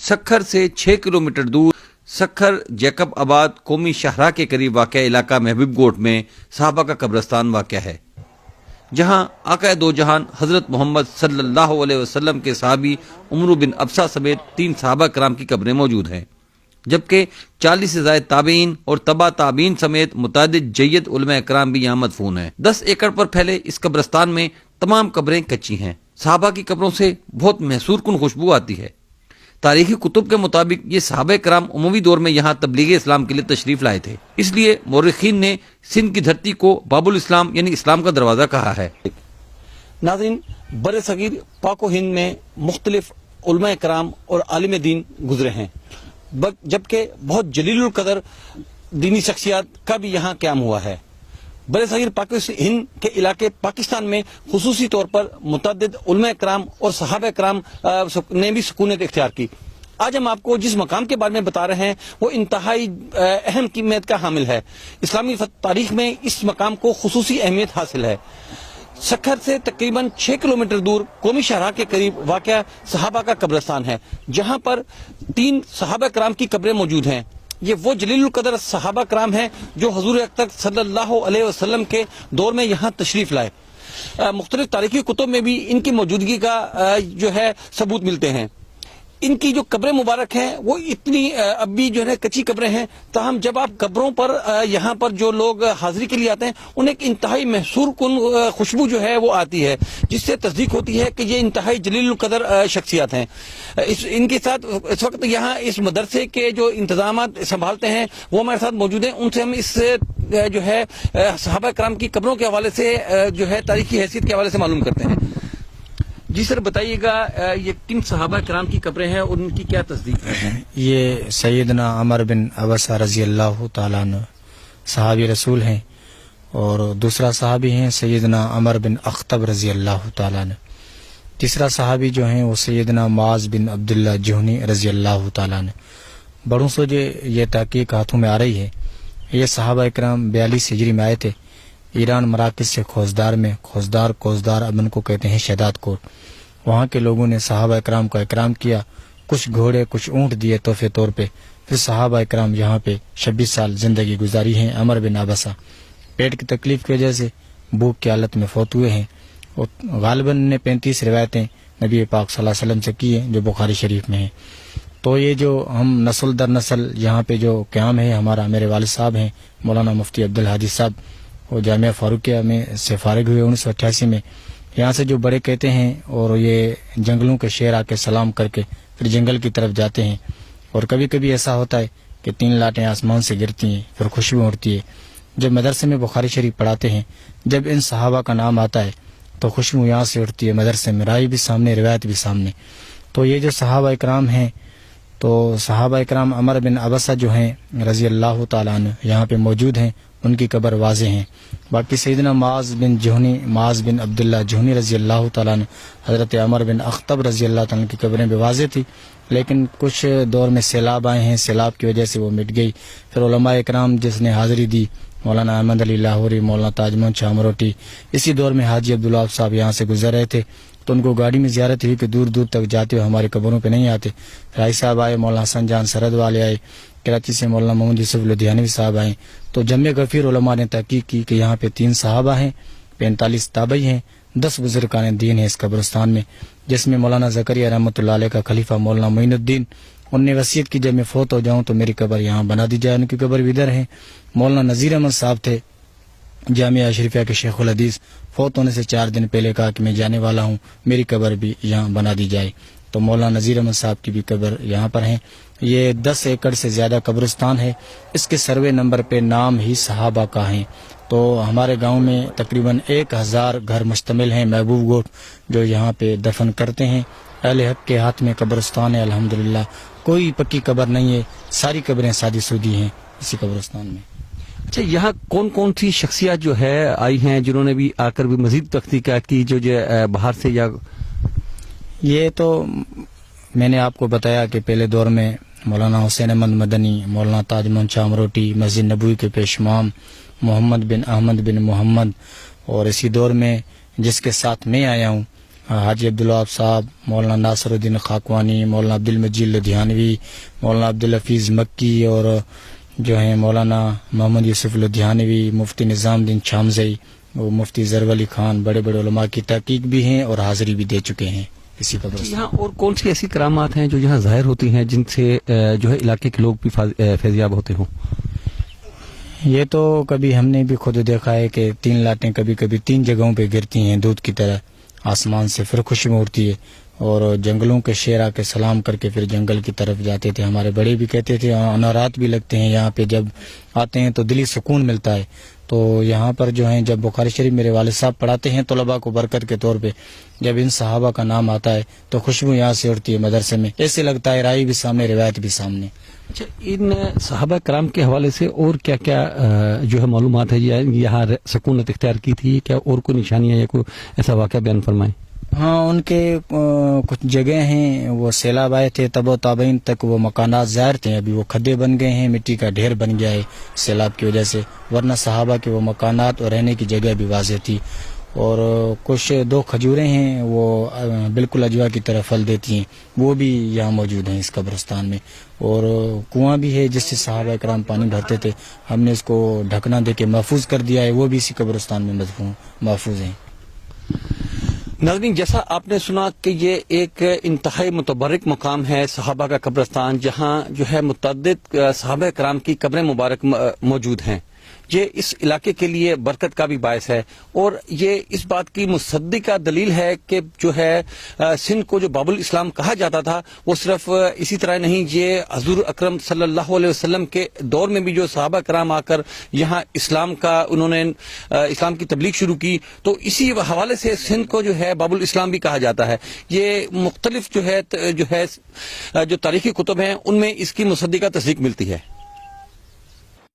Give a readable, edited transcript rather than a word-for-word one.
سکھر سے 6 کلومیٹر دور سکھر جیکب آباد قومی شاہراہ کے قریب واقع علاقہ محبوب گوٹ میں صحابہ کا قبرستان واقع ہے، جہاں آقا دو جہان حضرت محمد صلی اللہ علیہ وسلم کے صحابی عمرو بن ابسہ سمیت 3 صحابہ کرام کی قبریں موجود ہیں، جبکہ 40 سے زائد تابعین اور تبع تابعین سمیت متعدد جید علماء کرام بھی یہاں مدفون ہیں۔ 10 ایکڑ پر پھیلے اس قبرستان میں تمام قبریں کچی ہیں۔ صحابہ کی قبروں سے بہت محصور کن خوشبو آتی ہے۔ تاریخی کتب کے مطابق یہ صحابہ کرام عموی دور میں یہاں تبلیغ اسلام کے لیے تشریف لائے تھے، اس لیے مورخین نے سندھ کی دھرتی کو باب الاسلام یعنی اسلام کا دروازہ کہا ہے۔ ناظرین، بر صغیر پاک و ہند میں مختلف علماء کرام اور عالم دین گزرے ہیں، جبکہ بہت جلیل القدر دینی شخصیات کا بھی یہاں قیام ہوا ہے۔ بر صغیر پاک و ہند کے علاقے پاکستان میں خصوصی طور پر متعدد علماء کرام اور صحابہ کرام نے بھی سکونت اختیار کی۔ آج ہم آپ کو جس مقام کے بارے میں بتا رہے ہیں وہ انتہائی اہم قیمت کا حامل ہے۔ اسلامی تاریخ میں اس مقام کو خصوصی اہمیت حاصل ہے۔ سکھر سے تقریباً 6 کلومیٹر دور قومی شاہراہ کے قریب واقع صحابہ کا قبرستان ہے، جہاں پر 3 صحابہ کرام کی قبریں موجود ہیں۔ یہ وہ جلیل القدر صحابہ کرام ہیں جو حضور اکرم صلی اللہ علیہ وسلم کے دور میں یہاں تشریف لائے۔ مختلف تاریخی کتب میں بھی ان کی موجودگی کا جو ہے ثبوت ملتے ہیں۔ ان کی جو قبریں مبارک ہیں وہ اتنی اب بھی جو ہے کچی قبریں ہیں، تاہم جب آپ قبروں پر یہاں پر جو لوگ حاضری کے لیے آتے ہیں انہیں ایک انتہائی محصور کن خوشبو جو ہے وہ آتی ہے، جس سے تصدیق ہوتی ہے کہ یہ انتہائی جلیل القدر شخصیات ہیں۔ ان کے ساتھ اس وقت یہاں اس مدرسے کے جو انتظامات سنبھالتے ہیں وہ ہمارے ساتھ موجود ہیں، ان سے ہم اس جو ہے صحابہ کرام کی قبروں کے حوالے سے جو ہے تاریخی حیثیت کے حوالے سے معلوم کرتے ہیں۔ جی سر، بتائیے گا یہ کن صحابہ کرام کی قبریں ہیں اور ان کی کیا تصدیق ہے؟ یہ سیدنا عمر بن ابسہ رضی اللہ تعالیٰ عنہ صحابی رسول ہیں، اور دوسرا صحابی ہیں سیدنا عمر بن اخطب رضی اللہ تعالیٰ عنہ۔ تیسرا صحابی جو ہیں وہ سیدنا معاذ بن عبداللہ جہنی رضی اللہ تعالیٰ عنہ۔ بڑوں سے جو یہ تحقیق ہاتھوں میں آ رہی ہے، یہ صحابہ اکرام 42 ہجری میں آئے تھے ایران مراکز سے خوزدار میں۔ کوزدار اب ان کو کہتے ہیں شہداد کوٹ۔ وہاں کے لوگوں نے صحابہ اکرام کا اکرام کیا، کچھ گھوڑے کچھ اونٹ دیے تحفے طور پہ۔ پھر صحابہ اکرام یہاں پہ 26 سال زندگی گزاری ہیں۔ عمر بن ابسہ پیٹ کی تکلیف کی وجہ سے بھوک کی حالت میں فوت ہوئے ہیں، اور غالباً نے 35 روایتیں نبی پاک صلی اللہ علیہ وسلم سے کی ہیں جو بخاری شریف میں ہیں۔ تو یہ جو ہم نسل در نسل یہاں پہ جو قیام ہے ہمارا، میرے والد صاحب ہیں مولانا مفتی عبدالحادی صاحب، وہ جامعہ فاروقیہ میں سے فارغ ہوئے 1988 میں۔ یہاں سے جو بڑے کہتے ہیں، اور یہ جنگلوں کے شیر آ کے سلام کر کے پھر جنگل کی طرف جاتے ہیں، اور کبھی کبھی ایسا ہوتا ہے کہ 3 لاٹیں آسمان سے گرتی ہیں، پھر خوشبو اڑتی ہے۔ جب مدرسے میں بخاری شریف پڑھاتے ہیں، جب ان صحابہ کا نام آتا ہے تو خوشبو یہاں سے اڑتی ہے، مدرسے میں رائی بھی سامنے، روایت بھی سامنے۔ تو یہ جو صحابہ اکرام ہیں، تو صحابہ اکرام عمر بن ابسہ جو ہیں رضی اللہ تعالیٰ عنہ یہاں پہ موجود ہیں، ان کی قبر واضح ہیں۔ باقی سیدنا معاذ بن عبداللہ جہنی رضی اللہ تعالیٰ عنہ، حضرت عمر بن اخطب رضی اللہ تعالیٰ عنہ کی قبریں بھی واضح تھی، لیکن کچھ دور میں سیلاب آئے ہیں، سیلاب کی وجہ سے وہ مٹ گئی۔ پھر علماء اکرام جس نے حاضری دی، مولانا احمد علی لاہوری، مولانا تاج محمد شاہ مروٹی، اسی دور میں حاجی عبداللہ صاحب یہاں سے گزر رہے تھے، تو ان کو گاڑی میں زیارت ہوئی کہ دور دور تک جاتے ہوئے ہماری قبروں پہ نہیں آتے۔ رائی صاحب آئے، مولانا حسن جان سرد والے آئے، کراچی سے مولانا محمد یوسف لدھیانوی صاحب آئے، تو جمع غفیر علماء نے تحقیق کی کہ یہاں پہ 3 صحابہ ہیں، 45 تابعی ہیں، 10 بزرگان دین ہیں اس قبرستان میں، جس میں مولانا زکریا رحمۃ اللہ علیہ کا خلیفہ مولانا معین الدین، ان نے وصیت کی جب میں فوت ہو جاؤں تو میری قبر یہاں بنا دی جائے۔ ان کی قبر بھی ادھر ہے۔ مولانا نذیر احمد صاحب تھے جامعہ اشرفیہ کے شیخ الحدیث، فوت ہونے سے 4 دن پہلے کہا کہ میں جانے والا ہوں، میری قبر بھی یہاں بنا دی جائے، تو مولانا نذیر احمد صاحب کی بھی قبر یہاں پر ہیں۔ یہ 10 ایکڑ سے زیادہ قبرستان ہے، اس کے سروے نمبر پہ نام ہی صحابہ کا ہیں۔ تو ہمارے گاؤں میں تقریباً 1000 گھر مشتمل ہیں محبوب گوٹ جو یہاں پہ دفن کرتے ہیں۔ اہل حق کے ہاتھ میں قبرستان ہے الحمدللہ، کوئی پکی قبر نہیں ہے، ساری قبریں سادی سودی ہیں اسی قبرستان میں۔ اچھا، یہاں کون کون سی شخصیات جو ہے آئی ہیں جنہوں نے بھی آ کر بھی مزید تحقیقات کی جو باہر سے؟ یا یہ تو میں نے آپ کو بتایا کہ پہلے دور میں مولانا حسین احمد مدنی، مولانا تاج محمد شاہ مروٹی، مسجد نبوی کے پیشمام محمد بن احمد بن محمد، اور اسی دور میں جس کے ساتھ میں آیا ہوں حاجی عبدالوہاب صاحب، مولانا ناصر الدین خاکوانی، مولانا عبدالمجید لدھیانوی، مولانا عبدالحفیظ مکی، اور جو ہیں مولانا محمد یوسف لدھیانوی، مفتی نظام الدین چھامزئی، وہ مفتی ضرور علی خان، بڑے بڑے علماء کی تحقیق بھی ہیں اور حاضری بھی دے چکے ہیں اسی قبرستان۔ یہاں اور کون سی ایسی کرامات ہیں جو یہاں ظاہر ہوتی ہیں جن سے جو ہے علاقے کے لوگ بھی فیضیاب ہوتے ہوں؟ یہ تو کبھی ہم نے بھی خود دیکھا ہے کہ 3 لاٹیں کبھی کبھی 3 جگہوں پہ گرتی ہیں دودھ کی طرح آسمان سے، پھر خوشبو اڑتی ہے، اور جنگلوں کے شیر آ کے سلام کر کے پھر جنگل کی طرف جاتے تھے۔ ہمارے بڑے بھی کہتے تھے انارات بھی لگتے ہیں یہاں پہ، جب آتے ہیں تو دلی سکون ملتا ہے۔ تو یہاں پر جو ہیں جب بخاری شریف میرے والد صاحب پڑھاتے ہیں طلباء کو برکت کے طور پہ، جب ان صحابہ کا نام آتا ہے تو خوشبو یہاں سے اڑتی ہے مدرسے میں، ایسے لگتا ہے رائی بھی سامنے، روایت بھی سامنے۔ اچھا، ان صحابہ کرام کے حوالے سے اور کیا کیا جو ہے معلومات ہے یہاں سکونت اختیار کی تھی؟ کیا اور کوئی نشانیاں یا کوئی ایسا واقعہ بیان فرمائیں؟ ہاں، ان کے کچھ جگہ ہیں، وہ سیلاب آئے تھے تب و تابعین تک وہ مکانات ظاہر تھے، ابھی وہ کھڈے بن گئے ہیں، مٹی کا ڈھیر بن گیا ہے سیلاب کی وجہ سے، ورنہ صحابہ کے وہ مکانات اور رہنے کی جگہ بھی واضح تھی۔ اور کچھ 2 کھجوریں ہیں وہ بالکل اجوا کی طرح پھل دیتی ہیں، وہ بھی یہاں موجود ہیں اس قبرستان میں، اور کنواں بھی ہے جس سے صحابہ کرام پانی بھرتے تھے، ہم نے اس کو ڈھکنا دے کے محفوظ کر دیا ہے، وہ بھی اسی قبرستان میں محفوظ ہیں۔ ناظرین، جیسا آپ نے سنا کہ یہ ایک انتہائی متبرک مقام ہے صحابہ کا قبرستان، جہاں جو ہے متعدد صحابہ کرام کی قبریں مبارک موجود ہیں۔ یہ اس علاقے کے لیے برکت کا بھی باعث ہے، اور یہ اس بات کی مصدقہ دلیل ہے کہ جو ہے سندھ کو جو باب الاسلام کہا جاتا تھا وہ صرف اسی طرح نہیں، یہ حضور اکرم صلی اللہ علیہ وسلم کے دور میں بھی جو صحابہ کرام آ کر یہاں انہوں نے اسلام کی تبلیغ شروع کی، تو اسی حوالے سے سندھ کو جو ہے باب الاسلام بھی کہا جاتا ہے۔ یہ مختلف جو تاریخی کتب ہیں ان میں اس کی مصدقہ تصدیق ملتی ہے۔